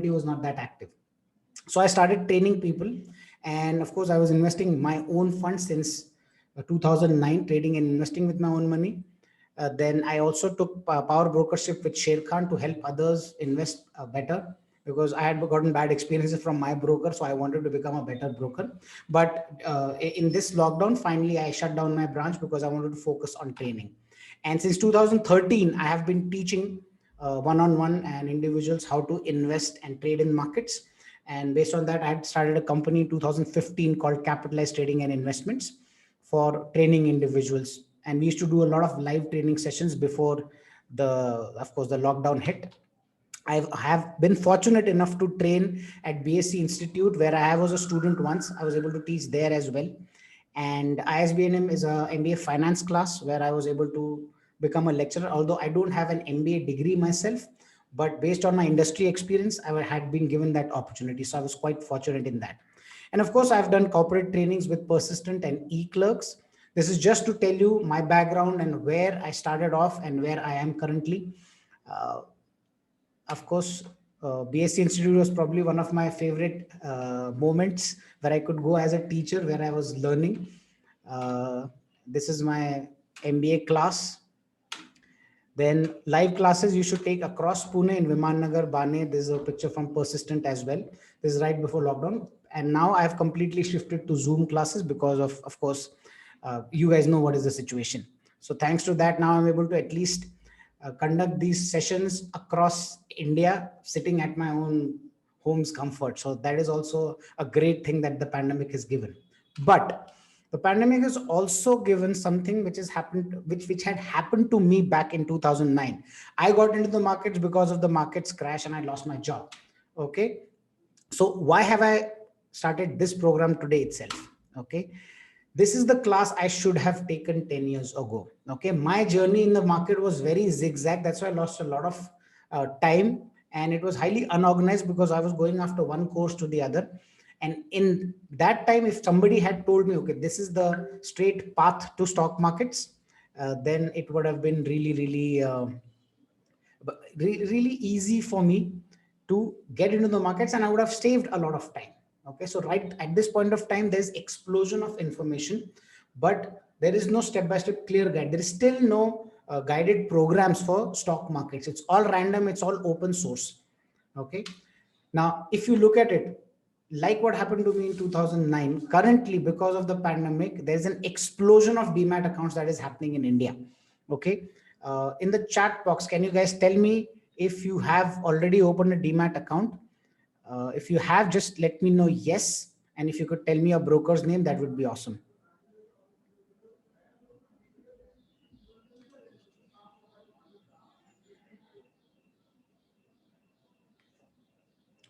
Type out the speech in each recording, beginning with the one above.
was not that active. So I started training people, and of course I was investing my own funds since 2009, trading and investing with my own money. Then I also took power brokership with Sher Khan to help others invest better, because I had gotten bad experiences from my broker, so I wanted to become a better broker. But in this lockdown, finally I shut down my branch because I wanted to focus on training. And since 2013, I have been teaching one-on-one and individuals how to invest and trade in markets. And based on that, I had started a company in 2015 called Capitalized Trading and Investments for training individuals. And we used to do a lot of live training sessions before of course, the lockdown hit. I have been fortunate enough to train at BSc Institute, where I was a student once. I was able to teach there as well. And ISBNM is a MBA finance class where I was able to become a lecturer, although I don't have an MBA degree myself, but based on my industry experience, I had been given that opportunity. So I was quite fortunate in that. And of course, I've done corporate trainings with Persistent and eClerks. This is just to tell you my background and where I started off and where I am currently. Of course, BSc Institute was probably one of my favorite moments where I could go as a teacher, where I was learning. This is my MBA class. Then live classes you should take across Pune in Viman Nagar, Bane. This is a picture from Persistent as well. This is right before lockdown. And now I have completely shifted to Zoom classes because of course, you guys know what is the situation. So thanks to that, now I'm able to at least conduct these sessions across India, sitting at my own home's comfort. So that is also a great thing that the pandemic has given. But the pandemic has also given something which has happened, which had happened to me back in 2009. I got into the markets because of the markets crash and I lost my job. Okay. So why have I started this program today itself? Okay. This is the class I should have taken 10 years ago. Okay. My journey in the market was very zigzag. That's why I lost a lot of time, and it was highly unorganized because I was going after one course to the other. And in that time, if somebody had told me, okay, this is the straight path to stock markets, then it would have been really easy for me to get into the markets, and I would have saved a lot of time. Okay, so right at this point of time, there's explosion of information, but there is no step-by-step clear guide. There is still no guided programs for stock markets. It's all random. It's all open source. Okay. Now, if you look at it, like what happened to me in 2009, currently, because of the pandemic, there's an explosion of demat accounts that is happening in India. Okay. In the chat box, can you guys tell me if you have already opened a demat account? If you have, just let me know yes. And if you could tell me a broker's name, that would be awesome.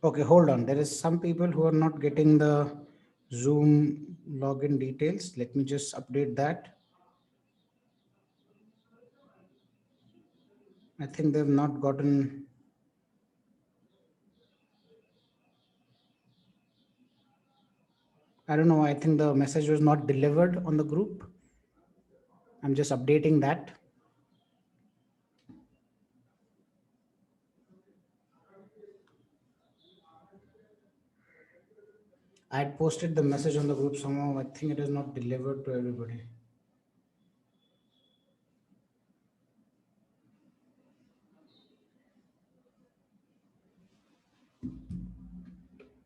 Okay, hold on. There is some people who are not getting the Zoom login details. Let me just update that. I think they've not gotten. I don't know. I think the message was not delivered on the group. I'm just updating that. I had posted the message on the group somehow. I think it is not delivered to everybody.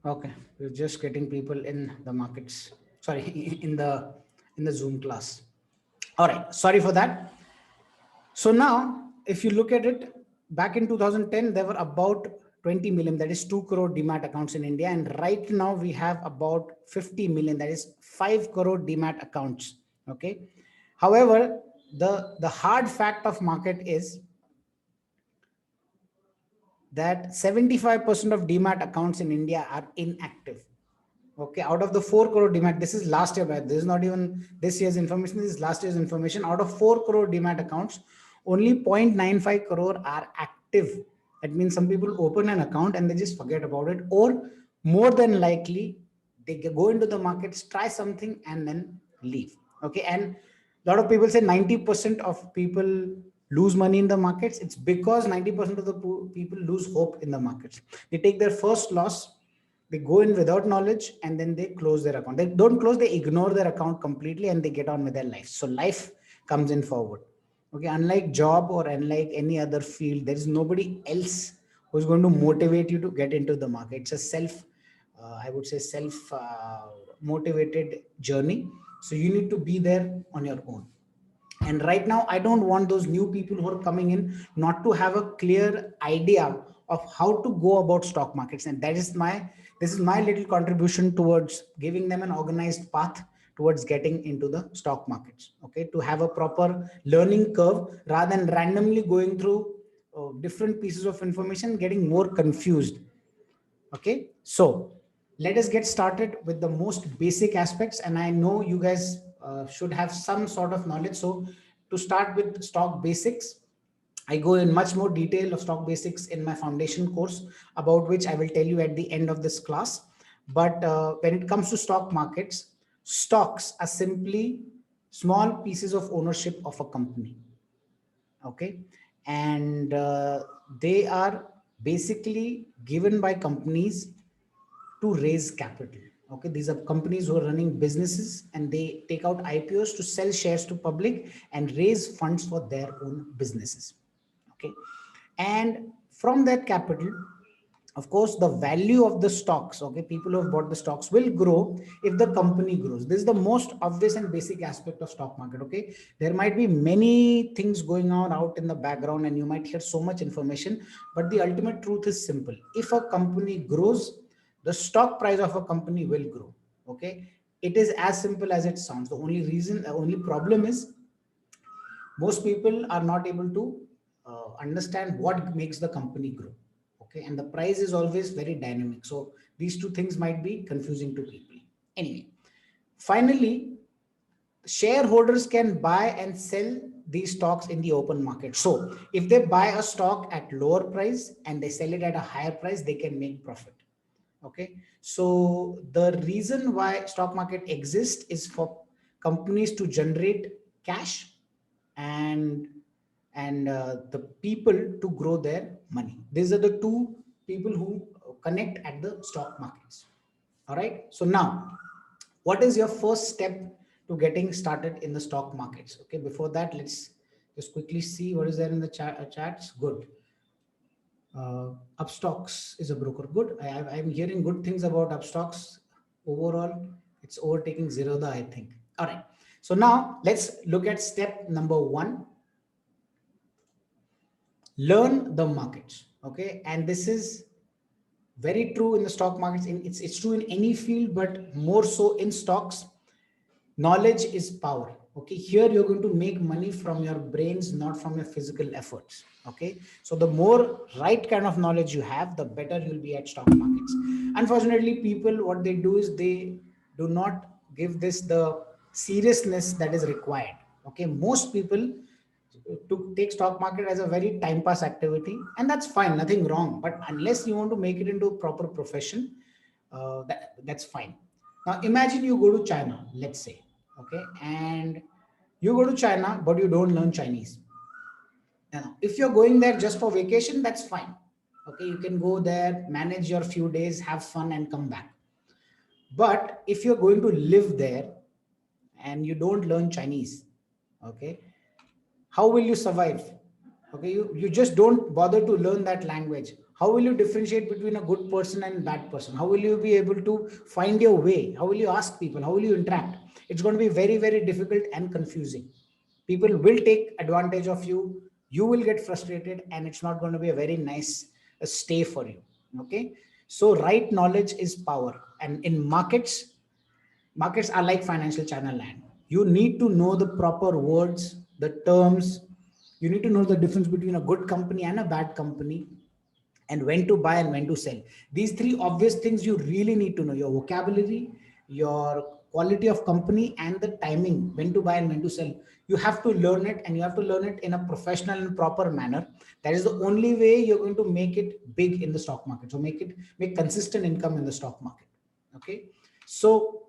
Okay, we're just getting people in the markets. Sorry, in the Zoom class. All right, sorry for that. So now, if you look at it, back in 2010, there were about 20 million, that is 2 crore demat accounts in India. And right now we have about 50 million, that is 5 crore demat accounts. Okay. However, the hard fact of market is that 75% of demat accounts in India are inactive. Okay, out of the 4 crore demat, this is last year, this is not even this year's information, this is last year's information. Out of 4 crore demat accounts, only 0.95 crore are active. That means some people open an account and they just forget about it, or more than likely they go into the markets, try something and then leave. Okay, and a lot of people say 90% of people lose money in the markets? It's because 90% of the people lose hope in the markets. They take their first loss, they go in without knowledge, and then they close their account. They don't close, they ignore their account completely, and they get on with their life. So life comes in forward. Okay, unlike job or unlike any other field, there is nobody else who's going to motivate you to get into the market. It's a self, I would say, self motivated journey. So you need to be there on your own. And right now, I don't want those new people who are coming in not to have a clear idea of how to go about stock markets. And this is my little contribution towards giving them an organized path towards getting into the stock markets. Okay, to have a proper learning curve rather than randomly going through different pieces of information, getting more confused. Okay, so let us get started with the most basic aspects, and I know you guys should have some sort of knowledge. So to start with stock basics, I go in much more detail of stock basics in my foundation course, about which I will tell you at the end of this class. But when it comes to stock markets, stocks are simply small pieces of ownership of a company. Okay, and they are basically given by companies to raise capital. Okay, these are companies who are running businesses, and they take out IPOs to sell shares to public and raise funds for their own businesses. Okay, and from that capital, of course, the value of the stocks, okay, people who have bought the stocks will grow if the company grows. This is the most obvious and basic aspect of stock market. Okay, there might be many things going on out in the background, and you might hear so much information, but the ultimate truth is simple. If a company grows, the stock price of a company will grow. Okay, it is as simple as it sounds. The only problem is most people are not able to understand what makes the company grow. Okay, and the price is always very dynamic, so these two things might be confusing to people. Anyway, finally, shareholders can buy and sell these stocks in the open market. So if they buy a stock at lower price and they sell it at a higher price, they can make profit. Okay, so the reason why stock market exists is for companies to generate cash, and the people to grow their money. These are the two people who connect at the stock markets. All right, so now what is your first step to getting started in the stock markets? Okay, before that, let's just quickly see what is there in the chats. Good. Upstocks is a broker. Good. I'm hearing good things about Upstocks. Overall, it's overtaking Zerodha, I think. All right. So now let's look at step number 1. Learn the markets. Okay, and this is very true in the stock markets. It's true in any field, but more so in stocks. Knowledge is power. Okay, here you're going to make money from your brains, not from your physical efforts. Okay, so the more right kind of knowledge you have, the better you'll be at stock markets. Unfortunately, people, what they do is they do not give this the seriousness that is required. Okay, most people to take stock market as a very time pass activity, and that's fine, nothing wrong. But unless you want to make it into a proper profession, that's fine. Now imagine you go to China, let's say. Okay, and you go to China but you don't learn Chinese. Now if you're going there just for vacation, that's fine. Okay, you can go there, manage your few days, have fun, and come back. But if you're going to live there and you don't learn Chinese, okay, how will you survive? Okay, you just don't bother to learn that language. How will you differentiate between a good person and bad person? How will you be able to find your way? How will you ask people? How will you interact? It's going to be very, very difficult and confusing. People will take advantage of you. You will get frustrated, and it's not going to be a very nice stay for you. Okay, so right knowledge is power. And in markets are like financial channel land. You need to know the proper words, the terms. You need to know the difference between a good company and a bad company, and when to buy and when to sell. These three obvious things you really need to know: your vocabulary, your quality of company, and the timing, when to buy and when to sell. You have to learn it, and you have to learn it in a professional and proper manner. That is the only way you're going to make it big in the stock market. So make consistent income in the stock market. Okay, so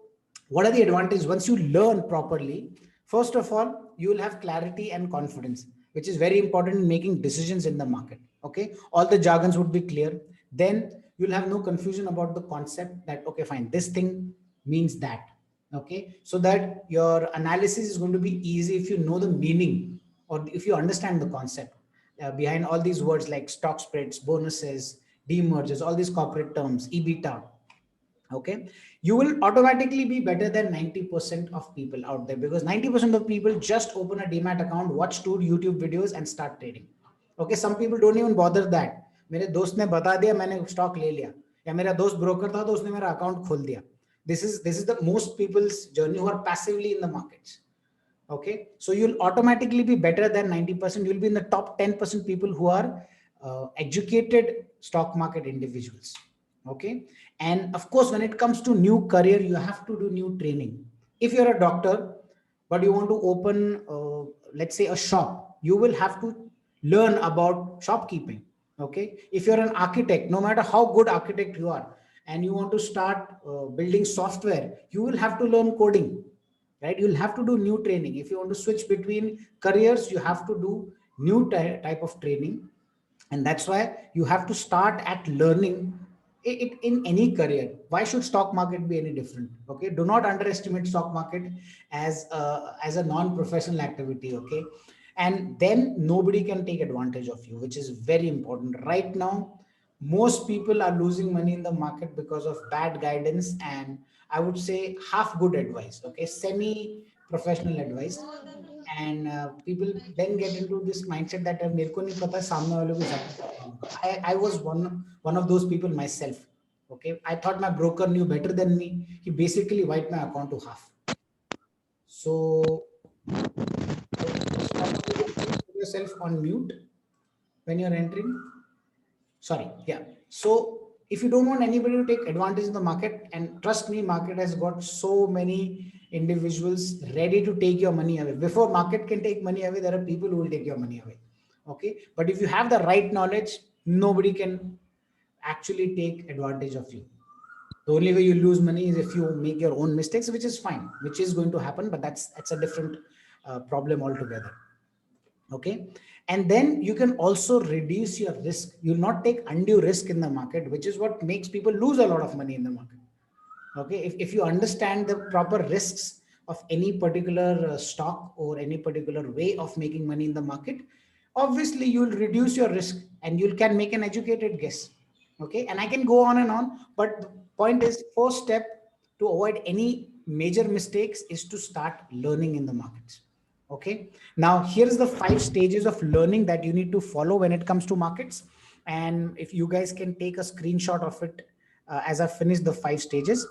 what are the advantages once you learn properly? First of all, you will have clarity and confidence. which is very important in making decisions in the market. Okay, all the jargons would be clear. Then you'll have no confusion about the concept that, okay, fine, this thing means that. Okay, so that your analysis is going to be easy if you know the meaning, or if you understand the concept behind all these words like stock spreads, bonuses, demergers, all these corporate terms, ebitda. Okay, you will automatically be better than 90% of people out there, because 90% of people just open a demat account, watch two YouTube videos and start trading. Okay, some people don't even bother that. मेरे दोस्त ने बता दिया, मैंने stock ले लिया, या मेरा दोस्त ब्रोकर था तो उसने मेरा अकाउंट खोल दिया. This is the most people's journey who are passively in the markets. Okay, so you'll automatically be better than 90%. You'll be in the top 10% people who are educated stock market individuals. Okay, and of course when it comes to new career, you have to do new training. If you're a doctor but you want to open let's say a shop, you will have to learn about shopkeeping. Okay, if you're an architect, no matter how good architect you are, and you want to start building software, you will have to learn coding, right? You'll have to do new training. If you want to switch between careers, you have to do new type of training. And that's why you have to start at learning it in any career. Why should stock market be any different? Okay, do not underestimate stock market as a non-professional activity. Okay, and then nobody can take advantage of you, which is very important right now. Most people are losing money in the market because of bad guidance, and I would say half good advice. Okay, semi professional advice. And people then get into this mindset that मेरे को नहीं पता, सामने वाले को ज्यादा पता होगा. I was one of those people myself. Okay, I thought my broker knew better than me. He basically wiped my account to half. So stop, please put yourself on mute when you're entering. Sorry, yeah. So if you don't want anybody to take advantage of the market, and trust me, market has got so many individuals ready to take your money away. Before market can take money away, there are people who will take your money away. Okay, but if you have the right knowledge, nobody can actually take advantage of you. The only way you lose money is if you make your own mistakes, which is fine, which is going to happen, but that's a different problem altogether. Okay, and then you can also reduce your risk. You'll not take undue risk in the market, which is what makes people lose a lot of money in the market. Okay, if you understand the proper risks of any particular stock or any particular way of making money in the market, obviously you'll reduce your risk and you can make an educated guess. Okay, and I can go on, but the point is, first step to avoid any major mistakes is to start learning in the markets. Okay, now here's the 5 stages of learning that you need to follow when it comes to markets. And if you guys can take a screenshot of it as I finish the 5 stages.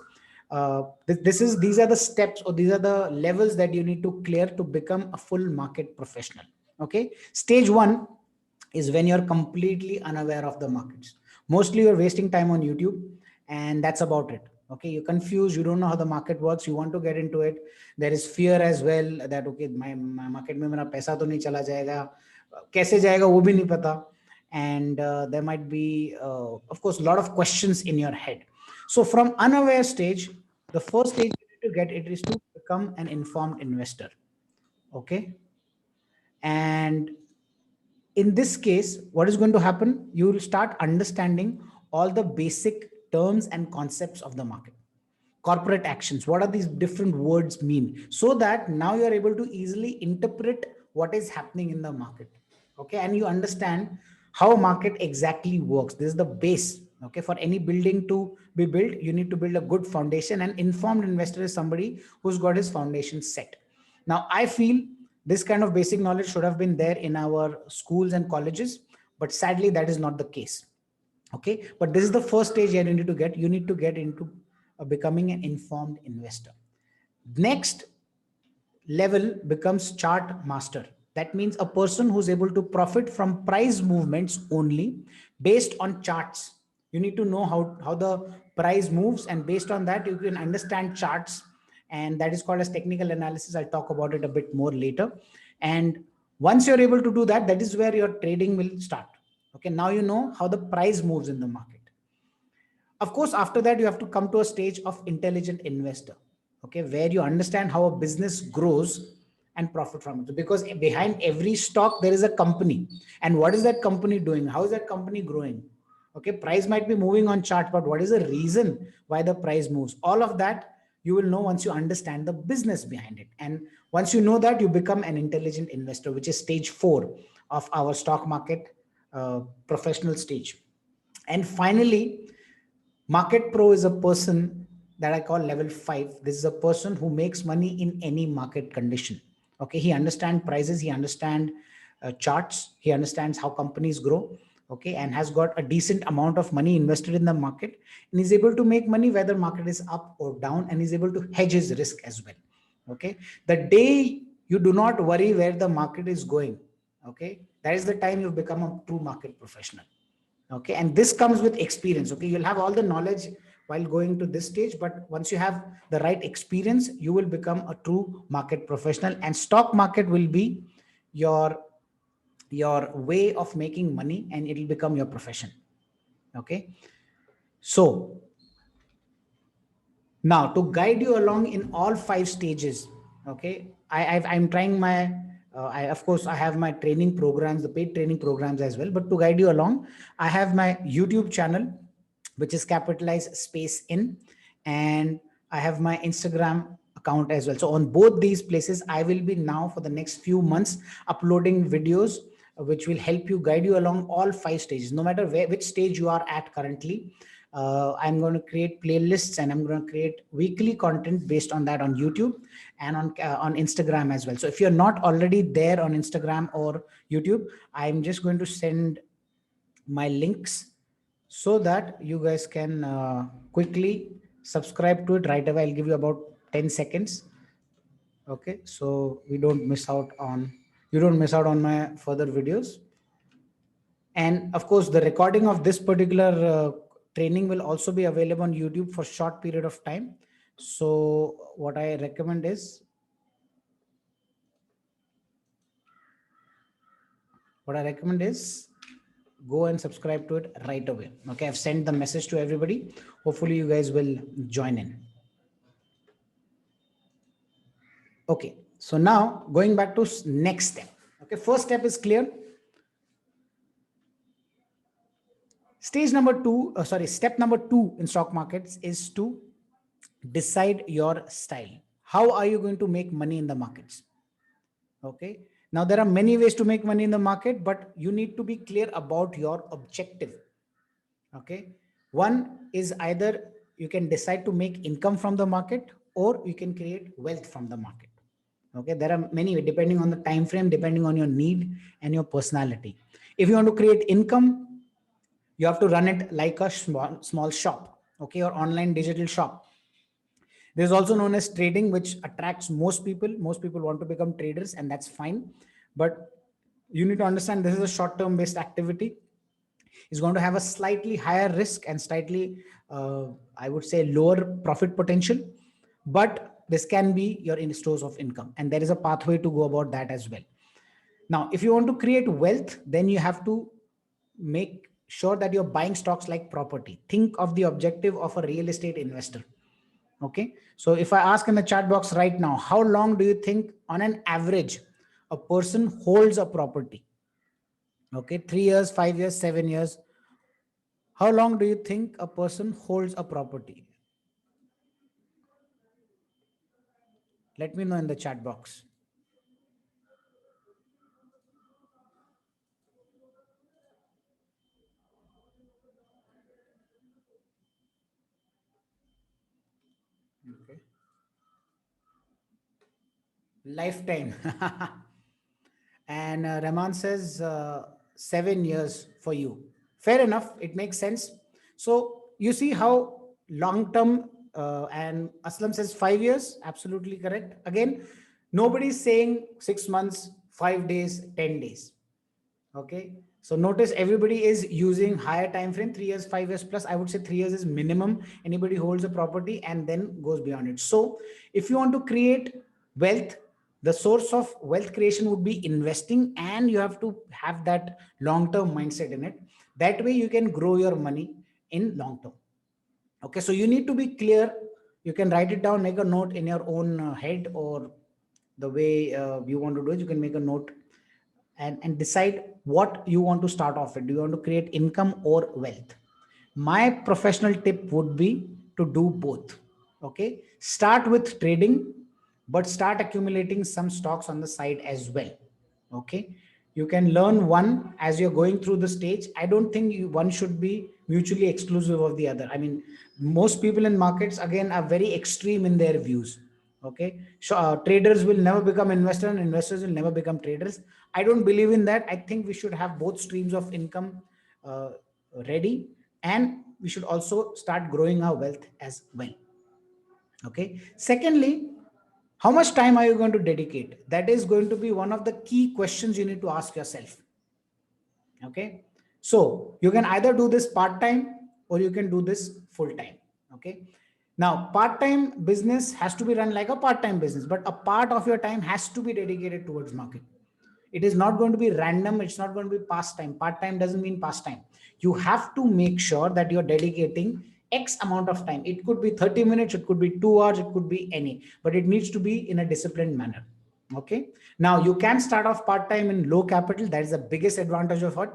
These are the steps, or these are the levels that you need to clear to become a full market professional. Okay, stage 1 is when you're completely unaware of the markets. Mostly you're wasting time on YouTube, and that's about it. Okay, you're confused, you don't know how the market works, you want to get into it. There is fear as well that, okay, my market mein mera paisa to nahi chala jayega, kaise jayega wo bhi nahi pata. And there might be of course a lot of questions in your head. So from unaware stage, the first stage you need to get it is to become an informed investor. Okay, and in this case, what is going to happen? You will start understanding all the basic terms and concepts of the market. Corporate actions, what are these different words mean? So that now you are able to easily interpret what is happening in the market. Okay, and you understand how market exactly works. This is the base. Okay, for any building to be built, you need to build a good foundation. And informed investor is somebody who's got his foundation set. Now, I feel this kind of basic knowledge should have been there in our schools and colleges, but sadly, that is not the case. Okay, but this is the first stage you need to get. You need to get into becoming an informed investor. Next level becomes chart master. That means a person who's able to profit from price movements only based on charts. You need to know how the price moves, and based on that, you can understand charts. And that is called as technical analysis. I'll talk about it a bit more later. And once you're able to do that, that is where your trading will start. Okay, now you know how the price moves in the market. Of course, after that, you have to come to a stage of intelligent investor. Okay, where you understand how a business grows and profit from it. Because behind every stock there is a company, and what is that company doing? How is that company growing? Okay, price might be moving on chart, but what is the reason why the price moves? All of that you will know once you understand the business behind it. And once you know that, you become an intelligent investor, which is stage 4 of our stock market professional stage. And finally, market pro is a person that I call level 5. This is a person who makes money in any market condition. Okay, he understands prices, he understands charts, he understands how companies grow. Okay, and has got a decent amount of money invested in the market, and is able to make money whether market is up or down, and is able to hedge his risk as well. Okay, the day you do not worry where the market is going, okay, that is the time you become a true market professional. Okay, and this comes with experience. Okay, you'll have all the knowledge while going to this stage, but once you have the right experience, you will become a true market professional, and stock market will be your way of making money, and it will become your profession. Okay, so now to guide you along in all 5 stages, okay, I'm trying my I, of course, I have my training programs, the paid training programs as well, but to guide you along, I have my YouTube channel, which is capitalized space in, and I have my Instagram account as well. So on both these places, I will be now for the next few months uploading videos which will help you, guide you along all 5 stages, no matter which stage you are at currently. I'm going to create playlists, and I'm going to create weekly content based on that on YouTube and on Instagram as well. So if you're not already there on Instagram or YouTube, I'm just going to send my links so that you guys can quickly subscribe to it right away. I'll give you about 10 seconds. Okay, so we don't miss out on, you don't miss out on my further videos. And of course, the recording of this particular training will also be available on YouTube for short period of time. So what I recommend is, go and subscribe to it right away. Okay, I've sent the message to everybody. Hopefully you guys will join in. Okay, so now going back to next step. Okay, first step is clear. Stage number 2, step number 2 in stock markets is to decide your style. How are you going to make money in the markets? Okay, now there are many ways to make money in the market, but you need to be clear about your objective. Okay, one is either you can decide to make income from the market, or you can create wealth from the market. Okay, there are many, depending on the time frame, depending on your need and your personality. If you want to create income, you have to run it like a small shop, okay, or online digital shop. There's also known as trading, which attracts most people. Most people want to become traders, and that's fine. But you need to understand this is a short-term based activity. It's going to have a slightly higher risk and slightly, I would say, lower profit potential. But this can be your source of income, and there is a pathway to go about that as well. Now, if you want to create wealth, then you have to make sure that you're buying stocks like property. Think of the objective of a real estate investor. Okay, so if I ask in the chat box right now, how long do you think on an average a person holds a property? Okay, 3 years, 5 years, 7 years. How long do you think a person holds a property? Let me know in the chat box. Okay. Lifetime. And Rahman says 7 years for you. Fair enough. It makes sense. So you see how long term, and Aslam says 5 years. Absolutely correct. Again, nobody's saying 6 months, 5 days, 10 days. Okay, so notice everybody is using higher time frame, 3 years, 5 years plus. I would say 3 years is minimum. Anybody holds a property and then goes beyond it. So if you want to create wealth, the source of wealth creation would be investing, and you have to have that long-term mindset in it. That way you can grow your money in long term. Okay, so you need to be clear. You can write it down, make a note in your own head, or the way you want to do it. You can make a note and decide what you want to start off with. Do you want to create income or wealth? My professional tip would be to do both. Okay, start with trading, but start accumulating some stocks on the side as well. Okay, you can learn one as you're going through the stage. I don't think one should be mutually exclusive of the other. I mean, most people in markets again are very extreme in their views. Okay, so traders will never become investors and investors will never become traders. I don't believe in that. I think we should have both streams of income uh, ready, and we should also start growing our wealth as well. Okay, secondly, how much time are you going to dedicate? That is going to be one of the key questions you need to ask yourself. Okay, so you can either do this part time or you can do this full time. Okay, now part time business has to be run like a part time business, but a part of your time has to be dedicated towards market. It is not going to be random. It's not going to be pastime. Part time doesn't mean pastime. You have to make sure that you're dedicating X amount of time. It could be 30 minutes, it could be 2 hours, it could be any, but it needs to be in a disciplined manner. Okay, now you can start off part time in low capital. That is the biggest advantage of it.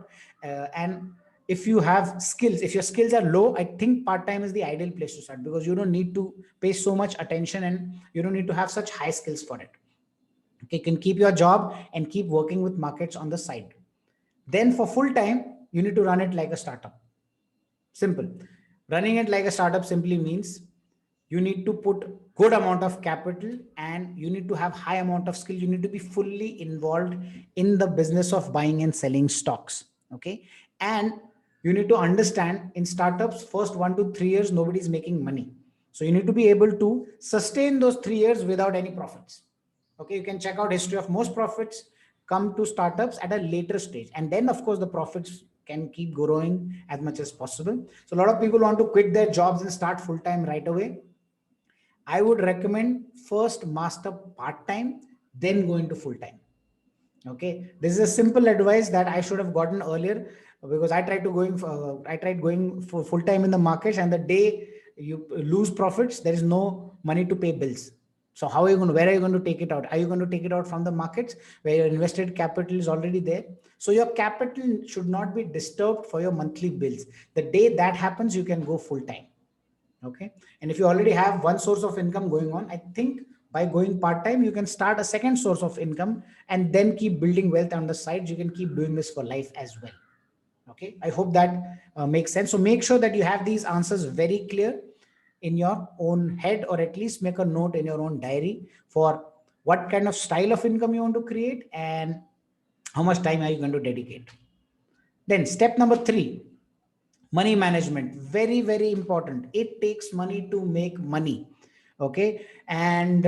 And if you have skills, if your skills are low, I think part time is the ideal place to start, because you don't need to pay so much attention and you don't need to have such high skills for it. Okay, you can keep your job and keep working with markets on the side. Then for full time, you need to run it like a startup. Simple. Running it like a startup simply means you need to put good amount of capital and you need to have high amount of skill. You need to be fully involved in the business of buying and selling stocks. Okay, and you need to understand, in startups first 1 to 3 years nobody is making money, so you need to be able to sustain those 3 years without any profits. Okay, you can check out history of most profits come to startups at a later stage, and then of course the profits can keep growing as much as possible. So a lot of people want to quit their jobs and start full time right away. I would recommend first master part time, then go into full time. Okay, this is a simple advice that I should have gotten earlier, because I tried going for full time in the markets, and the day you lose profits, there is no money to pay bills. So how are you going to, where are you going to take it out? Are you going to take it out from the markets where your invested capital is already there? So your capital should not be disturbed for your monthly bills. The day that happens, you can go full time. Okay, and if you already have one source of income going on, I think by going part time you can start a second source of income and then keep building wealth on the side. You can keep doing this for life as well. Okay, I hope that makes sense. So make sure that you have these answers very clear in your own head, or at least make a note in your own diary for what kind of style of income you want to create and how much time are you going to dedicate. Then step number 3, money management. Very very important. It takes money to make money. Okay, and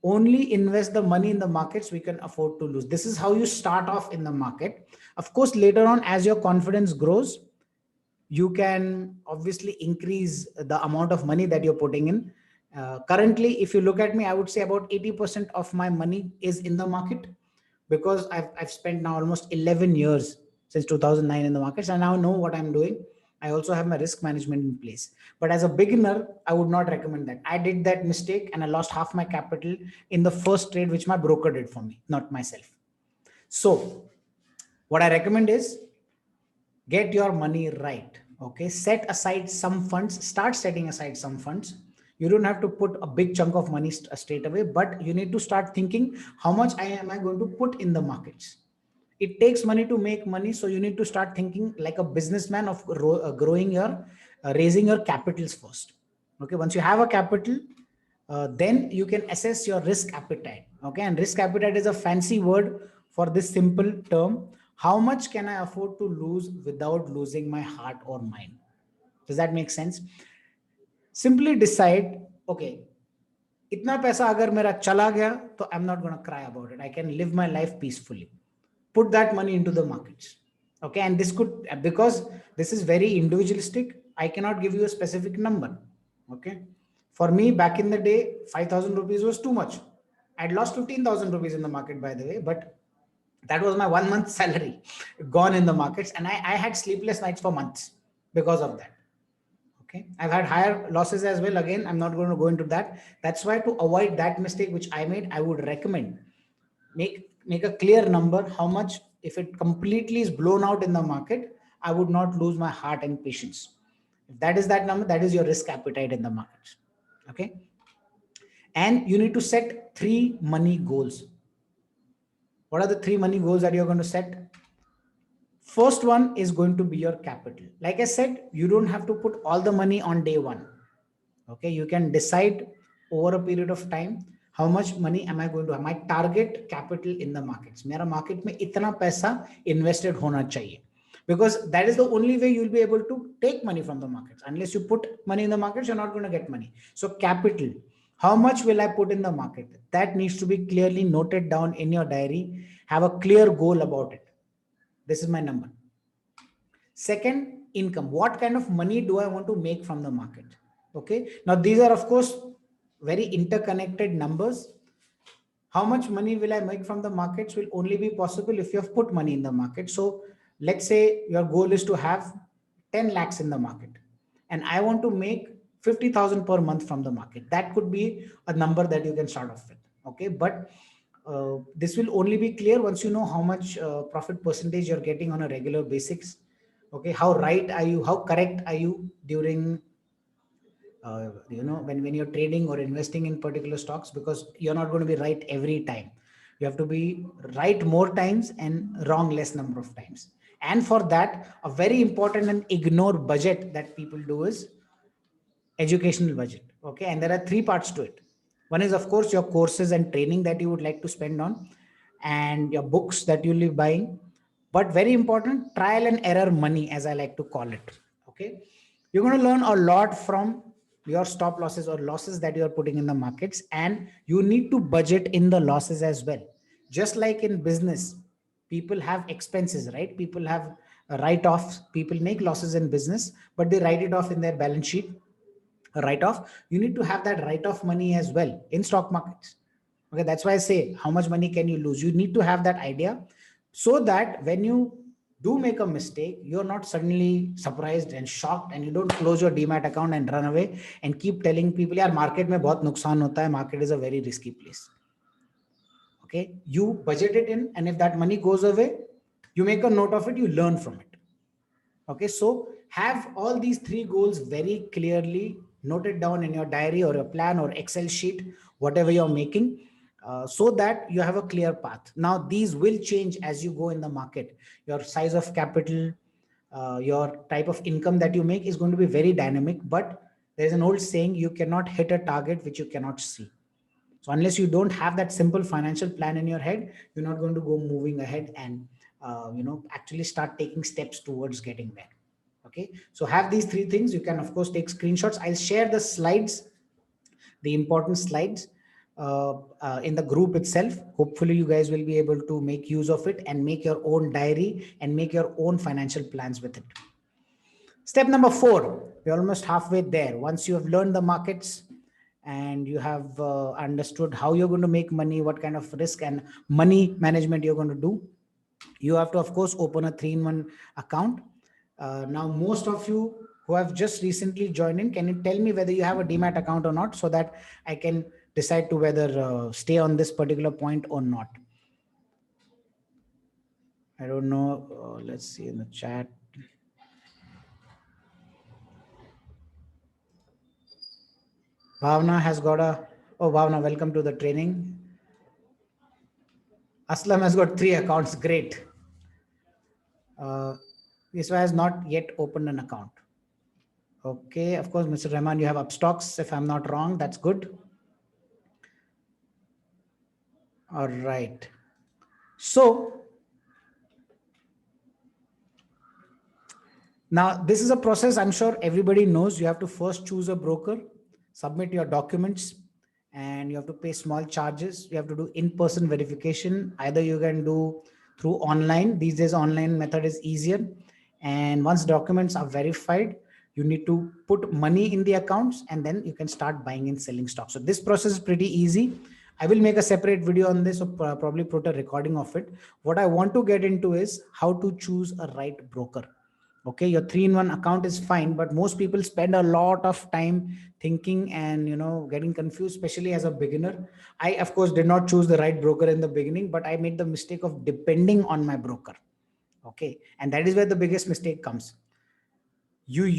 only invest the money in the markets we can afford to lose. This is how you start off in the market. Of course later on, as your confidence grows, you can obviously increase the amount of money that you're putting in. Currently if you look at me, I would say about 80% of my money is in the market, because I've spent now almost 11 years since 2009 in the markets, and now know what I'm doing. I also have my risk management in place. But as a beginner, I would not recommend that. I did that mistake and I lost half my capital in the first trade, which my broker did for me, not myself. So what I recommend is get your money right. Okay, set aside some funds. Start setting aside some funds. You don't have to put a big chunk of money straight away, but you need to start thinking, how much am I going to put in the markets? It takes money to make money, so you need to start thinking like a businessman of growing your raising your capitals first. Okay, once you have a capital, then you can assess your risk appetite. Okay, and risk appetite is a fancy word for this simple term: how much can I afford to lose without losing my heart or mind? Does that make sense? Simply decide, okay, इतना पैसा अगर मेरा चला गया तो I'm not going to cry about it. I can live my life peacefully. Put that money into the markets. Okay, and this could, because this is very individualistic, I cannot give you a specific number. Okay, for me back in the day 5,000 rupees was too much. I'd lost 15,000 rupees in the market, by the way, but that was my 1 month salary gone in the markets, and I had sleepless nights for months because of that. Okay, I've had higher losses as well. Again, I'm not going to go into that. That's why, to avoid that mistake which I made, I would recommend make a clear number. How much, if it completely is blown out in the market, I would not lose my heart and patience. If that is that number, that is your risk appetite in the markets. Okay, and you need to set 3 money goals. What are the 3 money goals that you're going to set? First one is going to be your capital. Like I said, you don't have to put all the money on day one. Okay, you can decide over a period of time, how much money am I going to have, my target capital in the markets. मेरा market में इतना पैसा invested होना चाहिए, because that is the only way you'll be able to take money from the markets. Unless you put money in the markets, you're not going to get money. So capital, how much will I put in the market? That needs to be clearly noted down in your diary. Have a clear goal about it. This is my number. Second, income. What kind of money do I want to make from the market? Okay, now these are of course very interconnected numbers. How much money will I make from the markets will only be possible if you have put money in the market. So let's say your goal is to have 10 lakhs in the market, and I want to make 50,000 per month from the market. That could be a number that you can start off with. Okay, but this will only be clear once you know how much profit percentage you're getting on a regular basis. Okay, how right are you, how correct are you during when you're trading or investing in particular stocks, because you're not going to be right every time. You have to be right more times and wrong less number of times. And for that, a very important and ignore budget that people do is educational budget. Okay, and there are 3 parts to it. One is of course your courses and training that you would like to spend on, and your books that you'll be buying. But very important, trial and error money, as I like to call it. Okay, you're going to learn a lot from your stop losses or losses that you are putting in the markets, and you need to budget in the losses as well. Just like in business, people have expenses, right? People have write-offs. People make losses in business, but they write it off in their balance sheet. A write-off, you need to have that write-off money as well in stock markets. Okay, that's why I say, how much money can you lose? You need to have that idea, so that when you do make a mistake, you're not suddenly surprised and shocked, and you don't close your demat account and run away and keep telling people, यार market में बहुत नुकसान होता है, market is a very risky place. Okay, you budget it in, and if that money goes away, you make a note of it, you learn from it. Okay, so have all these 3 goals very clearly noted down in your diary or a plan or Excel sheet, whatever you're making, so that you have a clear path. Now, these will change as you go in the market. Your size of capital, your type of income that you make is going to be very dynamic, but there's an old saying, you cannot hit a target which you cannot see. So unless you don't have that simple financial plan in your head, you're not going to go moving ahead and actually start taking steps towards getting there. Okay, so have these 3 things. You can of course take screenshots. I'll share the slides, the important slides, in the group itself. Hopefully you guys will be able to make use of it and make your own diary and make your own financial plans with it. Step number 4, we're almost halfway there. Once you have learned the markets and you have understood how you're going to make money, what kind of risk and money management you're going to do, you have to of course open a 3-in-1 account. Now most of you who have just recently joined in, can you tell me whether you have a demat account or not, so that I can decide to whether stay on this particular point or not? I don't know. Let's see in the chat. Bhavna has got a, oh Bhavna, welcome to the training. Aslam has got 3 accounts, great. Iswa has not yet opened an account. Okay, of course, Mr. Rahman, you have up stocks, if I'm not wrong, that's good. All right. So now this is a process I'm sure everybody knows. You have to first choose a broker, submit your documents, and you have to pay small charges. You have to do in-person verification. Either you can do through online. These days, online method is easier. And once documents are verified, you need to put money in the accounts, and then you can start buying and selling stocks. So this process is pretty easy. I will make a separate video on this, or probably put a recording of it. What I want to get into is how to choose a right broker. Okay, your 3-in-1 account is fine, but most people spend a lot of time thinking and getting confused, especially as a beginner. I of course did not choose the right broker in the beginning, but I made the mistake of depending on my broker. Okay, and that is where the biggest mistake comes. You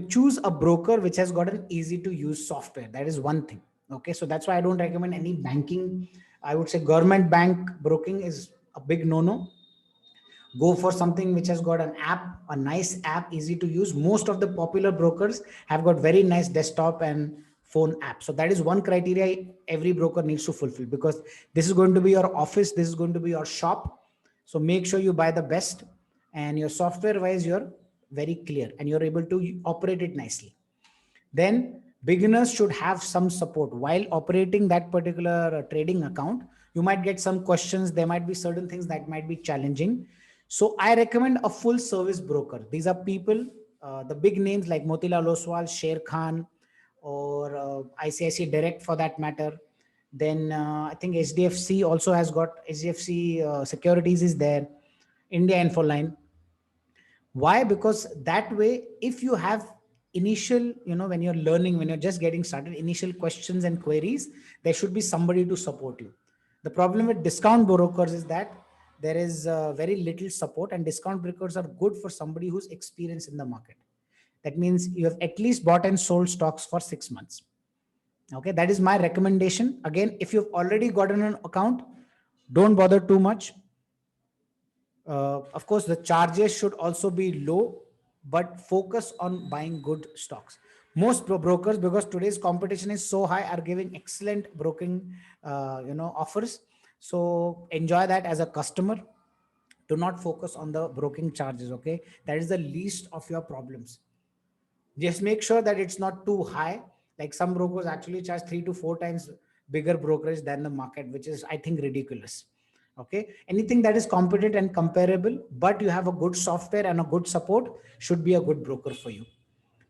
choose a broker which has got an easy to use software. That is one thing. Okay, so that's why I don't recommend any banking. I would say government bank broking is a big no no. Go for something which has got an app, a nice app, easy to use. Most of the popular brokers have got very nice desktop and phone apps. So that is one criteria every broker needs to fulfill, because this is going to be your office, this is going to be your shop. So make sure you buy the best, and your software wise you're very clear and you're able to operate it nicely. Then beginners should have some support while operating that particular trading account. You might get some questions, there might be certain things that might be challenging. So I recommend a full service broker. These are people, the big names like Motilal Oswal, Sher Khan, or ICICI Direct for that matter. Then I think HDFC also has got, HDFC Securities is there, India Infoline. Why? Because that way, if you have initial, when you're learning, when you're just getting started, initial questions and queries, there should be somebody to support you. The problem with discount brokers is that there is very little support, and discount brokers are good for somebody who's experienced in the market. That means you have at least bought and sold stocks for 6 months. Okay, that is my recommendation. Again, if you've already gotten an account, don't bother too much. Of course, the charges should also be low, but focus on buying good stocks. Most brokers, because today's competition is so high, are giving excellent broking, offers. So enjoy that as a customer. Do not focus on the broking charges. Okay, that is the least of your problems. Just make sure that it's not too high. Like some brokers actually charge 3 to 4 times bigger brokerage than the market, which is, I think, ridiculous. Okay, anything that is competent and comparable, but you have a good software and a good support, should be a good broker for you.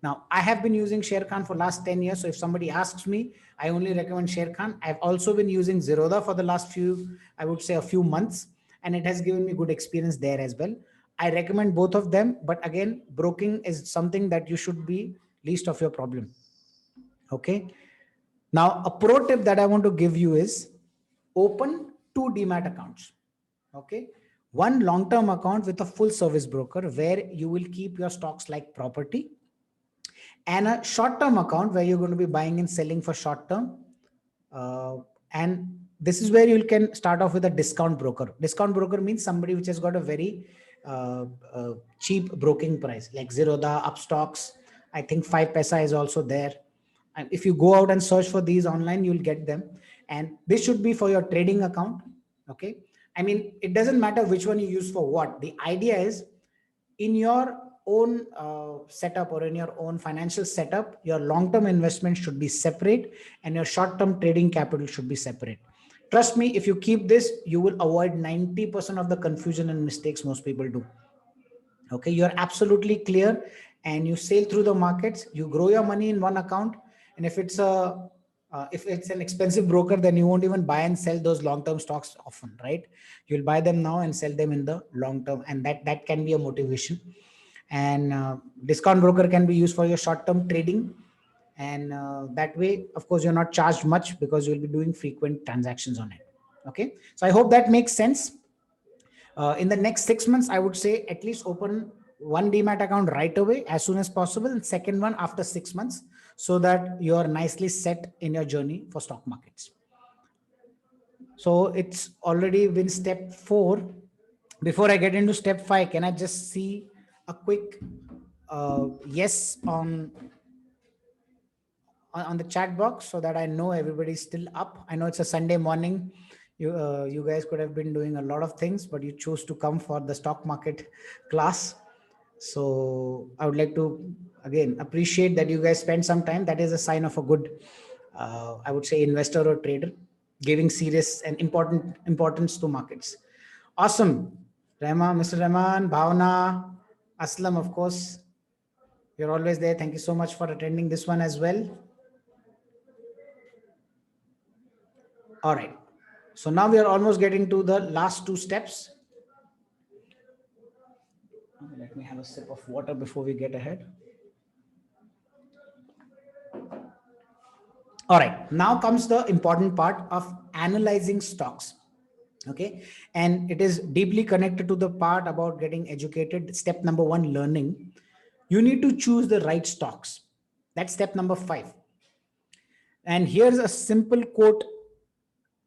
Now, I have been using Sharekhan for last 10 years. So if somebody asks me, I only recommend Sharekhan. I've also been using Zerodha for the last I would say a few months, and it has given me good experience there as well. I recommend both of them, but again, broking is something that you should be least of your problem. Okay. Now, a pro tip that I want to give you is open 2 demat accounts. Okay. One long-term account with a full service broker where you will keep your stocks like property, and a short-term account where you're going to be buying and selling for short term. And this is where you can start off with a discount broker. Discount broker means somebody which has got a very cheap broking price, like Zerodha, Upstocks. I think 5paisa is also there. And if you go out and search for these online, you'll get them. And this should be for your trading account. Okay. I mean, it doesn't matter which one you use for what. The idea is, in your own setup or in your own financial setup, your long-term investment should be separate and your short-term trading capital should be separate. Trust me, if you keep this, you will avoid 90% of the confusion and mistakes most people do. Okay, you're absolutely clear, and you sail through the markets, you grow your money in one account. And if it's an expensive broker, then you won't even buy and sell those long-term stocks often, right? You'll buy them now and sell them in the long term, and that can be a motivation. And discount broker can be used for your short-term trading, and that way, of course, you're not charged much because you'll be doing frequent transactions on it. Okay, so I hope that makes sense. In the next 6 months, I would say at least open one demat account right away as soon as possible, and second one after 6 months, so that you are nicely set in your journey for stock markets. So it's already been step 4. Before I get into step 5, can I just see a quick yes on the chat box, so that I know everybody's still up? I know it's a Sunday morning. You guys could have been doing a lot of things, but you chose to come for the stock market class. So I would like to again appreciate that you guys spend some time. That is a sign of a good, I would say, investor or trader, giving serious and importance to markets. Awesome. Mr. Rahman, Bhavna, Aslam, of course, you're always there. Thank you so much for attending this one as well. All right. So now we are almost getting to the last 2 steps. Let me have a sip of water before we get ahead. All right, now comes the important part of analyzing stocks. Okay, and it is deeply connected to the part about getting educated. Step number one, learning. You need to choose the right stocks. That's step number 5. And here's a simple quote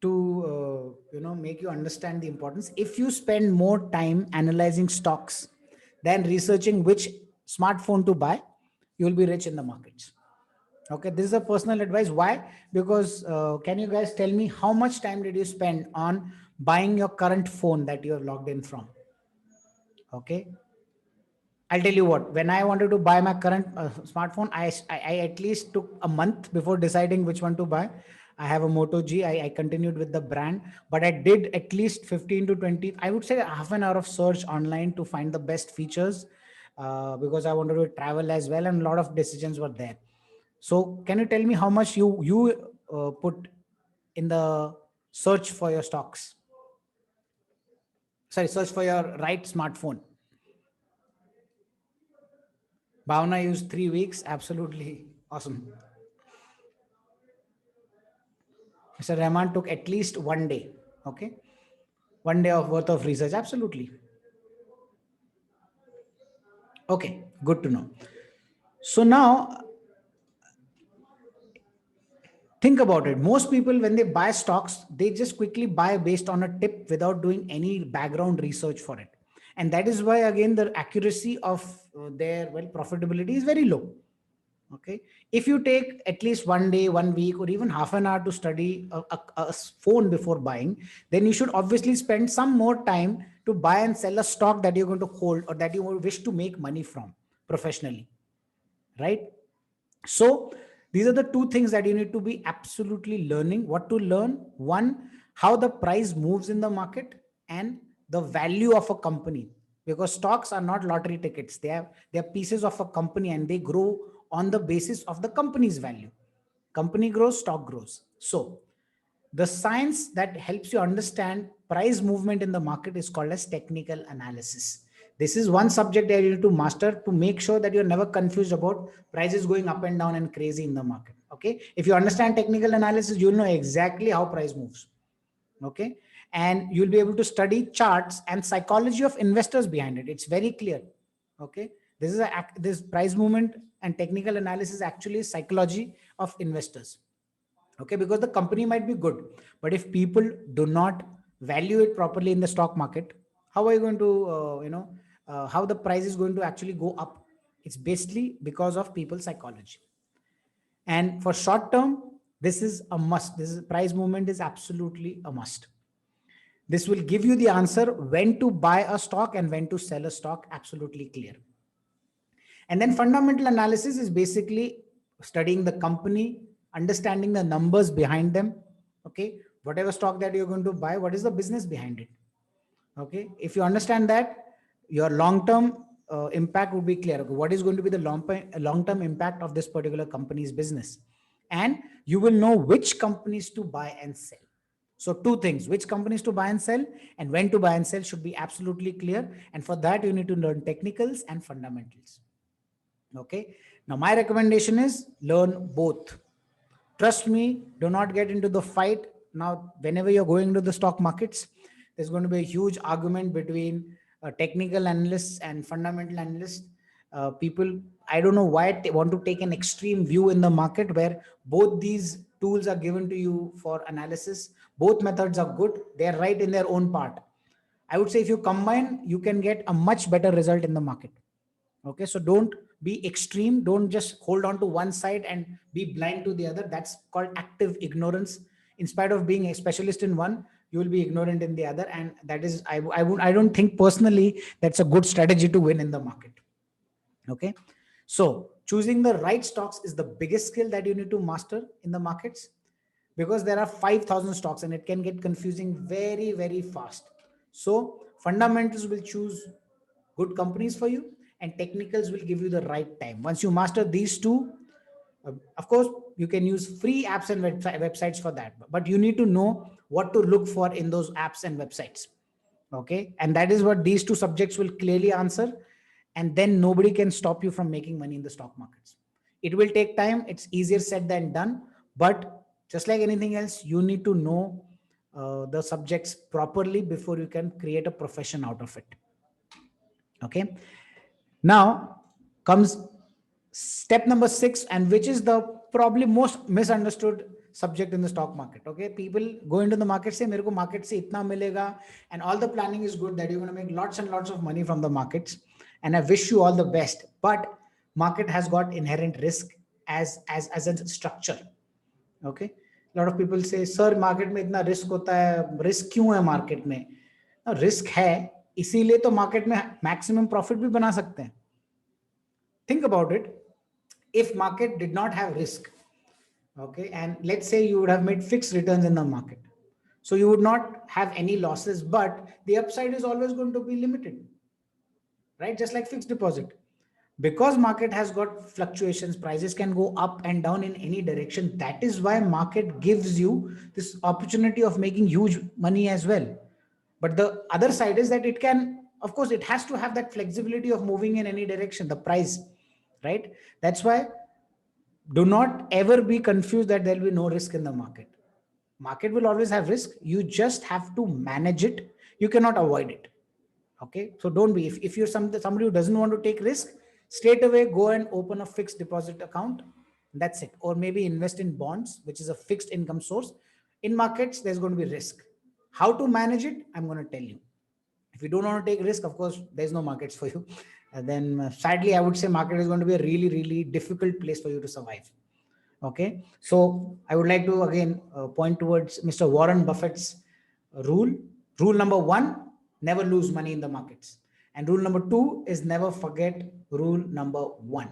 to make you understand the importance. If you spend more time analyzing stocks than researching which smartphone to buy, you will be rich in the markets. Okay, this is a personal advice. Why? Because can you guys tell me how much time did you spend on buying your current phone that you have logged in from? Okay, I'll tell you what. When I wanted to buy my current smartphone, I at least took a month before deciding which one to buy. I have a Moto G. I continued with the brand, but I did at least 15 to 20. I would say half an hour of search online to find the best features, because I wanted to travel as well, and a lot of decisions were there. So, can you tell me how much you put in the search for your stocks? Sorry, search for your right smartphone. Bhavna used 3 weeks. Absolutely awesome. Mr. Rahman took at least one day. Okay. One day of worth of research. Absolutely. Okay. Good to know. So now think about it. Most people, when they buy stocks, they just quickly buy based on a tip without doing any background research for it. And that is why, again, the accuracy of their profitability is very low. Okay, if you take at least one day, 1 week, or even half an hour to study a phone before buying, then you should obviously spend some more time to buy and sell a stock that you're going to hold or that you wish to make money from professionally, right? So these are the two things that you need to be absolutely learning. What to learn? One, how the price moves in the market, and the value of a company, because stocks are not lottery tickets. They are pieces of a company, and they grow on the basis of the company's value. Company grows, stock grows. So the science that helps you understand price movement in the market is called as technical analysis. This is one subject that you need to master to make sure that you're never confused about prices going up and down and crazy in the market. Okay, if you understand technical analysis, you'll know exactly how price moves. Okay, and you'll be able to study charts and psychology of investors behind it. It's very clear. Okay, this price movement and technical analysis actually is psychology of investors. Okay, because the company might be good, but if people do not value it properly in the stock market, how are you going to how the price is going to actually go up? It's basically because of people's psychology. And for short term, this is a must. This is price movement is absolutely a must. This will give you the answer when to buy a stock and when to sell a stock. Absolutely clear. And then fundamental analysis is basically studying the company, understanding the numbers behind them. Okay, whatever stock that you're going to buy, what is the business behind it? Okay, if you understand that, your long term impact would be clear. Okay, what is going to be the long term impact of this particular company's business? And you will know which companies to buy and sell. So two things: which companies to buy and sell, and when to buy and sell should be absolutely clear. And for that, you need to learn technicals and fundamentals. Okay, now my recommendation is learn both. Trust me, do not get into the fight. Now, whenever you're going to the stock markets, there's going to be a huge argument between technical analysts and fundamental analysts. People, I don't know why they want to take an extreme view in the market where both these tools are given to you for analysis. Both methods are good, they're right in their own part. I would say if you combine, you can get a much better result in the market. Okay, so don't be extreme. Don't just hold on to one side and be blind to the other. That's called active ignorance. In spite of being a specialist in one, you will be ignorant in the other, and that is I don't think personally that's a good strategy to win in the market. Okay, so choosing the right stocks is the biggest skill that you need to master in the markets, because there are 5,000 stocks and it can get confusing very, very fast. So fundamentals will choose good companies for you, and technicals will give you the right time. Once you master these two, of course, you can use free apps and websites for that, but you need to know what to look for in those apps and websites. Okay, and that is what these two subjects will clearly answer. and then nobody can stop you from making money in the stock markets. It will take time. It's easier said than done. But just like anything else, you need to know the subjects properly before you can create a profession out of it. Okay. Now comes step number 6, and which is the probably most misunderstood subject in the stock market. Okay, people go into the market, say मेरे को market से इतना मिलेगा, and all the planning is good that you're going to make lots and lots of money from the markets, and I wish you all the best. But market has got inherent risk as a structure. Okay, a lot of people say, sir, market में इतना risk होता है, risk क्यों है market में? Risk है, इसीलिए तो मार्केट में मैक्सिमम प्रॉफिट भी बना सकते हैं. Think about it. If market did not have risk, okay, and let's say you would have made fixed returns in the market, so you would not have any losses, but the upside is always going to be limited, right? Just like fixed deposit. Because market has got fluctuations, prices can go up and down in any direction. That is why market gives you this opportunity of making huge money as well. But the other side is that it can, of course, it has to have that flexibility of moving in any direction, the price, right? That's why do not ever be confused that there will be no risk in the market. Market will always have risk. You just have to manage it. You cannot avoid it. Okay. So don't be, if you're somebody who doesn't want to take risk, straight away go and open a fixed deposit account. That's it. Or maybe invest in bonds, which is a fixed income source. In markets, there's going to be risk. How to manage it, I'm going to tell you. If you don't want to take risk, of course, there's no markets for you. And then sadly, I would say market is going to be a really, really difficult place for you to survive. Okay. So I would like to again point towards Mr. Warren Buffett's rule. Rule number 1, never lose money in the markets. And rule number 2 is never forget rule number 1.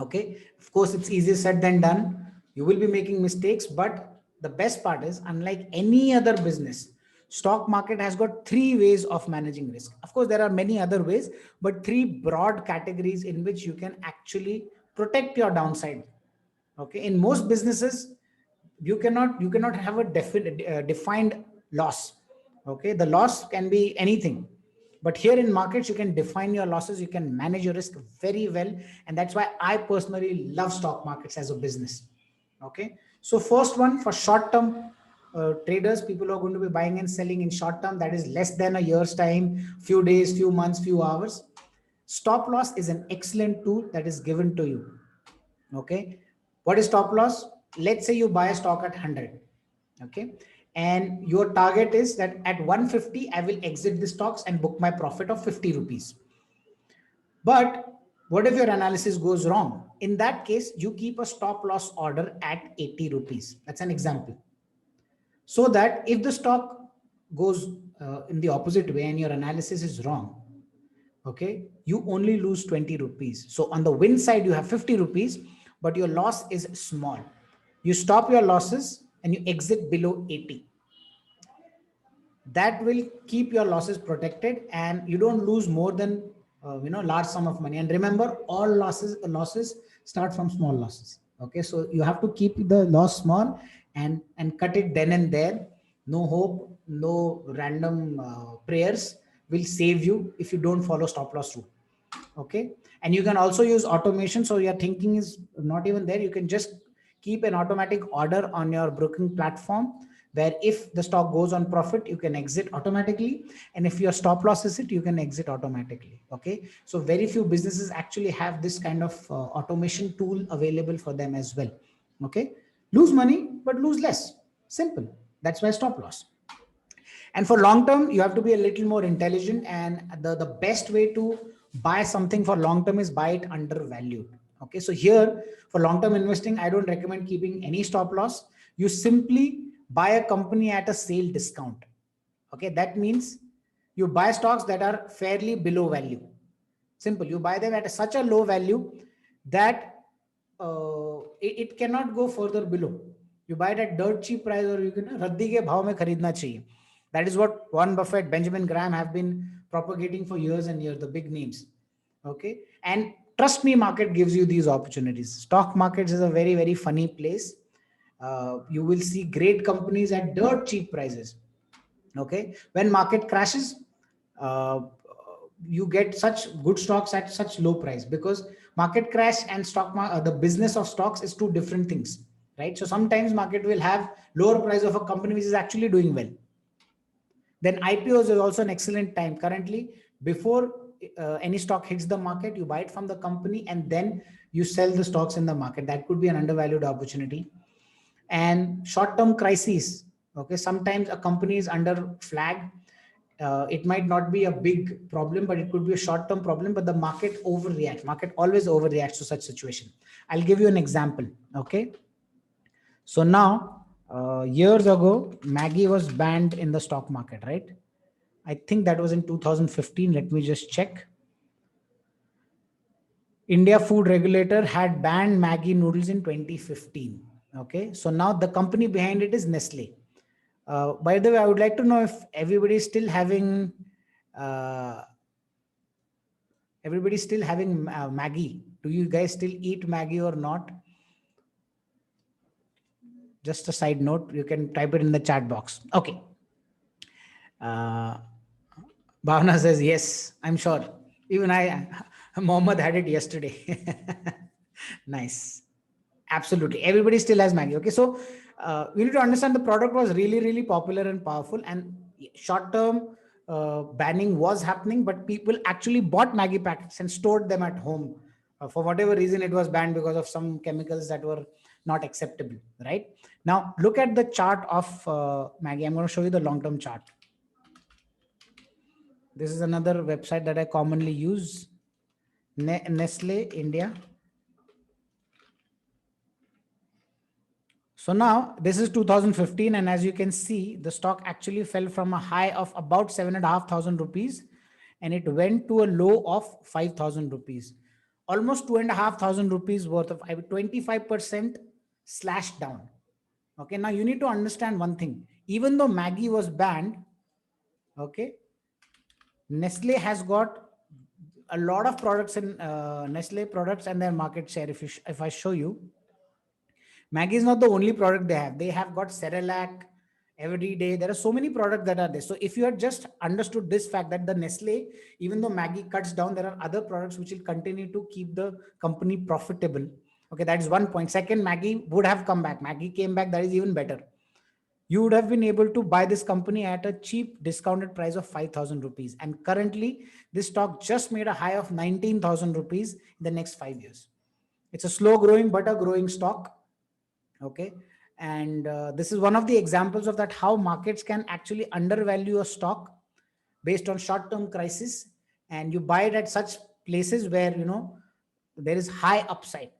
Okay. Of course, it's easier said than done. You will be making mistakes, but the best part is, unlike any other business, stock market has got 3 ways of managing risk. Of course, there are many other ways, but 3 broad categories in which you can actually protect your downside. Okay. In most businesses, you cannot have a defined loss. Okay. The loss can be anything. But here in markets, you can define your losses, you can manage your risk very well. And that's why I personally love stock markets as a business. Okay. So first one, for short-term traders, people who are going to be buying and selling in short term, that is less than a year's time, few days, few months, few hours. Stop loss is an excellent tool that is given to you. Okay. What is stop loss? Let's say you buy a stock at 100. Okay. And your target is that at 150, I will exit the stocks and book my profit of 50 rupees. But what if your analysis goes wrong? In that case, you keep a stop loss order at 80 rupees. That's an example. So that if the stock goes in the opposite way and your analysis is wrong, okay, you only lose 20 rupees. So on the win side, you have 50 rupees, but your loss is small. You stop your losses and you exit below 80. That will keep your losses protected and you don't lose more than large sum of money. And remember, all losses start from small losses. Okay, so you have to keep the loss small and cut it then and there. No hope, no random prayers will save you if you don't follow stop loss rule. Okay, and you can also use automation. So your thinking is not even there. You can just keep an automatic order on your broking platform, where if the stock goes on profit, you can exit automatically. And if your stop loss is it, you can exit automatically. Okay. So very few businesses actually have this kind of automation tool available for them as well. Okay. Lose money, but lose less. Simple. That's why stop loss. And for long term, you have to be a little more intelligent. And the best way to buy something for long term is buy it undervalued. Okay. So here for long term investing, I don't recommend keeping any stop loss. You simply buy a company at a sale discount. Okay. That means you buy stocks that are fairly below value. Simple. You buy them at such a low value that it cannot go further below. You buy it at dirt cheap price, or you can raddi ke bhav mein kharidna chahiye. That is what Warren Buffett, Benjamin Graham have been propagating for years and years, the big names. Okay. And trust me, market gives you these opportunities. Stock markets is a very, very funny place. You will see great companies at dirt cheap prices. Okay. When market crashes, you get such good stocks at such low price, because market crash and the business of stocks is two different things, right? So sometimes market will have lower price of a company which is actually doing well. Then IPOs is also an excellent time currently. Before any stock hits the market, you buy it from the company and then you sell the stocks in the market. That could be an undervalued opportunity. And short-term crises. Okay, sometimes a company is under flag. It might not be a big problem, but it could be a short-term problem. But the market overreacts. Market always overreacts to such situation. I'll give you an example. Okay, so now years ago, Maggie was banned in the stock market, right? I think that was in 2015. Let me just check. India food regulator had banned Maggie noodles in 2015. Okay, so now the company behind it is Nestle. By the way, I would like to know if everybody is still having Maggie. Do you guys still eat Maggie or not? Just a side note, you can type it in the chat box. Okay. Bhavana says yes, I'm sure. Even Mohammed had it yesterday. Nice. Absolutely. Everybody still has Maggie. Okay. So we need to understand the product was really, really popular and powerful, and short-term banning was happening, but people actually bought Maggie packets and stored them at home. For whatever reason, it was banned because of some chemicals that were not acceptable, right? Now, look at the chart of Maggie. I'm going to show you the long-term chart. This is another website that I commonly use, Nestle India. So now this is 2015, and as you can see, the stock actually fell from a high of about 7,500 rupees, and it went to a low of 5,000 rupees, almost 2,500 rupees worth of 25% slashed down. Okay, now you need to understand one thing. Even though Maggie was banned, okay, Nestle has got a lot of products in Nestle products and their market share. If I show you, Maggie is not the only product they have. They have got Cerelac every day. There are so many products that are there. So if you had just understood this fact that the Nestle, even though Maggie cuts down, there are other products which will continue to keep the company profitable. Okay, that is one point. Second, Maggie would have come back. Maggie came back. That is even better. You would have been able to buy this company at a cheap discounted price of 5,000 rupees. And currently, this stock just made a high of 19,000 rupees in the next 5 years. It's a slow growing, but a growing stock. Okay. And this is one of the examples of that, how markets can actually undervalue a stock based on short-term crisis. And you buy it at such places where, there is high upside.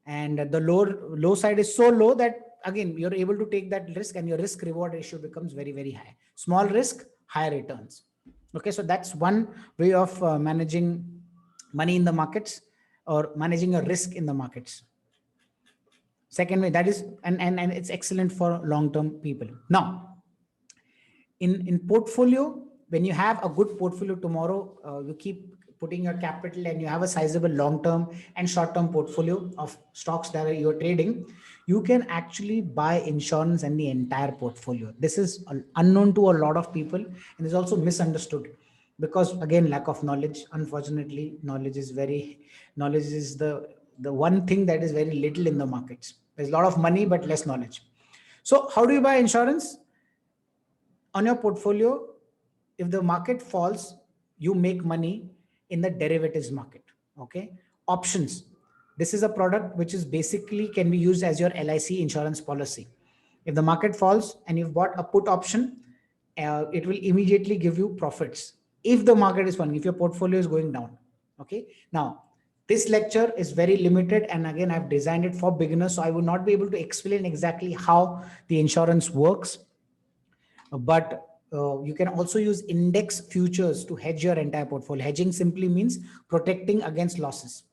And the low side is so low that, again, you're able to take that risk, and your risk reward ratio becomes very, very high. Small risk, higher returns. Okay, so that's one way of managing money in the markets, or managing a risk in the markets. Second way, that is, and it's excellent for long-term people. Now, in portfolio, when you have a good portfolio tomorrow, you keep putting your capital and you have a sizable long-term and short-term portfolio of stocks that you're trading, you can actually buy insurance and the entire portfolio. This is unknown to a lot of people, and is also misunderstood, because again, lack of knowledge. Unfortunately, knowledge is the one thing that is very little in the markets. There's a lot of money, but less knowledge. So how do you buy insurance? On your portfolio, if the market falls, you make money in the derivatives market. Okay. Options. This is a product which is basically can be used as your LIC insurance policy. If the market falls and you've bought a put option, it will immediately give you profits if the market is falling, if your portfolio is going down. Okay. Now, this lecture is very limited, and again, I've designed it for beginners, so I will not be able to explain exactly how the insurance works. But you can also use index futures to hedge your entire portfolio. Hedging simply means protecting against losses.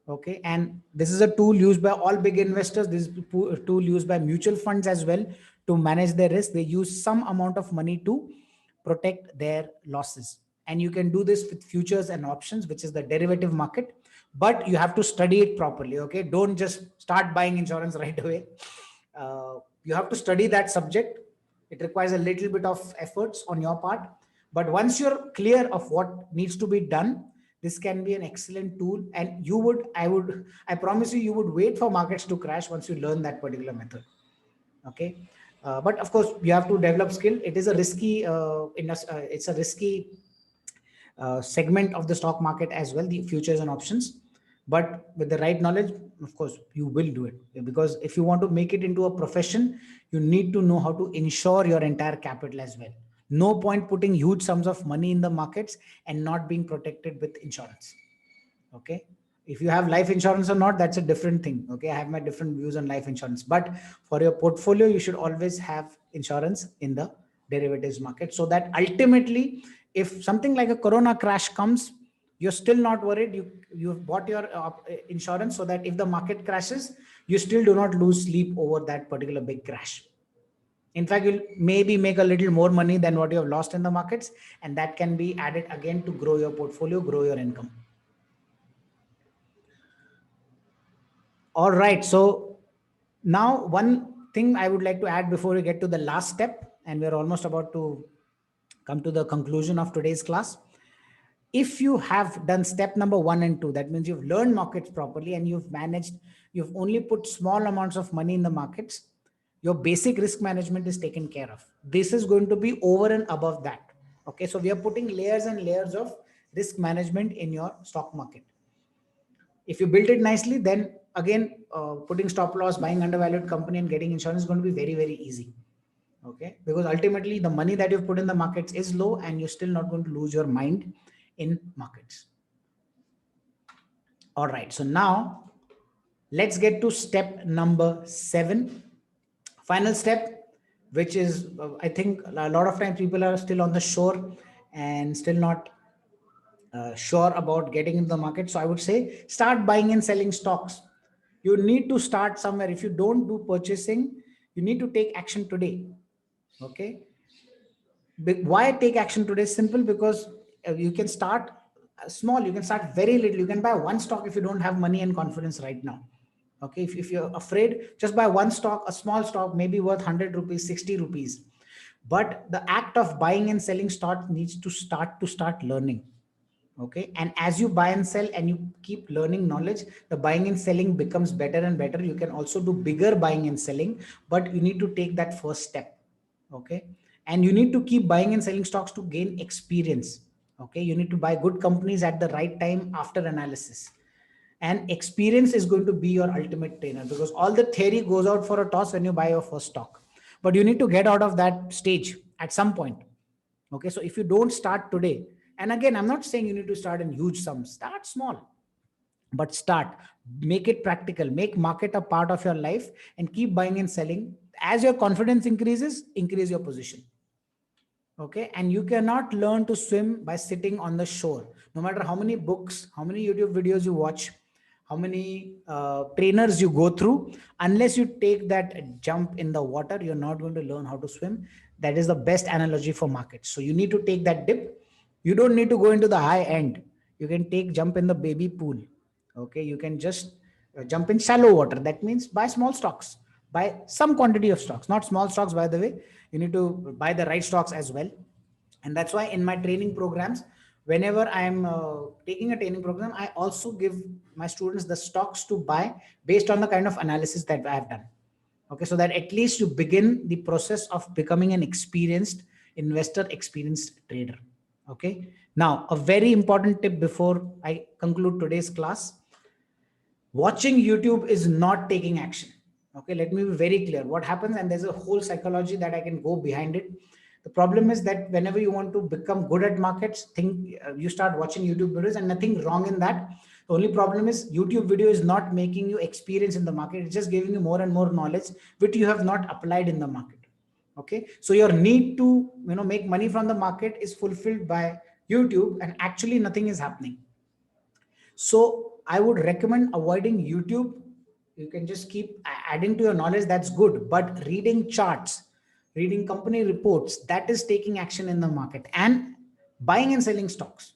Okay, and this is a tool used by all big investors. This is a tool used by mutual funds as well to manage their risk. They use some amount of money to protect their losses. And you can do this with futures and options, which is the derivative market, but you have to study it properly. Okay, don't just start buying insurance right away. You have to study that subject. It requires a little bit of efforts on your part, But once you're clear of what needs to be done, this can be an excellent tool. And I promise you, you would wait for markets to crash once you learn that particular method. Okay. But of course, you have to develop skill. It is a risky, it's a risky segment of the stock market as well, the futures and options. But with the right knowledge, of course, you will do it, because if you want to make it into a profession, you need to know how to insure your entire capital as well. No point putting huge sums of money in the markets and not being protected with insurance. Okay. If you have life insurance or not, that's a different thing. Okay. I have my different views on life insurance, but for your portfolio, you should always have insurance in the derivatives market, so that ultimately, if something like a corona crash comes, you're still not worried. You've bought your insurance, so that if the market crashes, you still do not lose sleep over that particular big crash. In fact, you'll maybe make a little more money than what you have lost in the markets, and that can be added again to grow your portfolio, grow your income. All right. So now one thing I would like to add before we get to the last step, and we're almost about to come to the conclusion of today's class. If you have done step number 1 and 2, that means you've learned markets properly and you've only put small amounts of money in the markets, your basic risk management is taken care of. This is going to be over and above that. Okay. So we are putting layers and layers of risk management in your stock market. If you build it nicely, then again, putting stop loss, buying undervalued company and getting insurance is going to be very, very easy. Okay. Because ultimately the money that you've put in the markets is low and you're still not going to lose your mind in markets. All right. So now let's get to step number 7. Final step, which is, I think a lot of times people are still on the shore and still not sure about getting into the market. So I would say start buying and selling stocks. You need to start somewhere. If you don't do purchasing, you need to take action today. Okay. Why take action today? Simple, because you can start small. You can start very little. You can buy one stock if you don't have money and confidence right now. Okay. If you're afraid, just buy one stock, a small stock, maybe worth 100 rupees, 60 rupees. But the act of buying and selling stock needs to start learning. Okay. And as you buy and sell and you keep learning knowledge, the buying and selling becomes better and better. You can also do bigger buying and selling, but you need to take that first step. Okay. And you need to keep buying and selling stocks to gain experience. Okay. You need to buy good companies at the right time after analysis. And experience is going to be your ultimate trainer, because all the theory goes out for a toss when you buy your first stock. But you need to get out of that stage at some point. Okay. So if you don't start today, and again, I'm not saying you need to start in huge sums, start small, but start, make it practical, make market a part of your life and keep buying and selling. As your confidence increases, increase your position. Okay. And you cannot learn to swim by sitting on the shore. No matter how many books, how many YouTube videos you watch, how many trainers you go through, unless you take that jump in the water, you're not going to learn how to swim. That is the best analogy for markets. So you need to take that dip. You don't need to go into the high end. You can jump in the baby pool. Okay. You can just jump in shallow water. That means buy small stocks, buy some quantity of stocks, not small stocks, by the way. You need to buy the right stocks as well. And that's why in my training programs, whenever I'm taking a training program, I also give my students the stocks to buy based on the kind of analysis that I have done. Okay. So that at least you begin the process of becoming an experienced investor, experienced trader. Okay. Now, a very important tip before I conclude today's class: watching YouTube is not taking action. Okay, let me be very clear what happens, and there's a whole psychology that I can go behind it. The problem is that whenever you want to become good at markets, you start watching YouTube videos, and nothing wrong in that. The only problem is YouTube video is not making you experience in the market. It's just giving you more and more knowledge which you have not applied in the market. Okay, so your need to make money from the market is fulfilled by YouTube, and actually nothing is happening. So I would recommend avoiding YouTube. You can just keep adding to your knowledge. That's good. But reading charts, reading company reports, that is taking action in the market, and buying and selling stocks.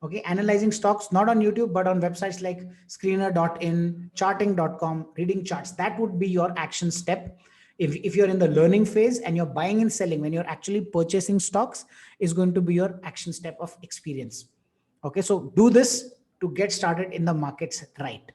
Okay. Analyzing stocks, not on YouTube, but on websites like screener.in, charting.com, reading charts. That would be your action step. If you're in the learning phase and you're buying and selling, when you're actually purchasing stocks, is going to be your action step of experience. Okay, so do this to get started in the markets right.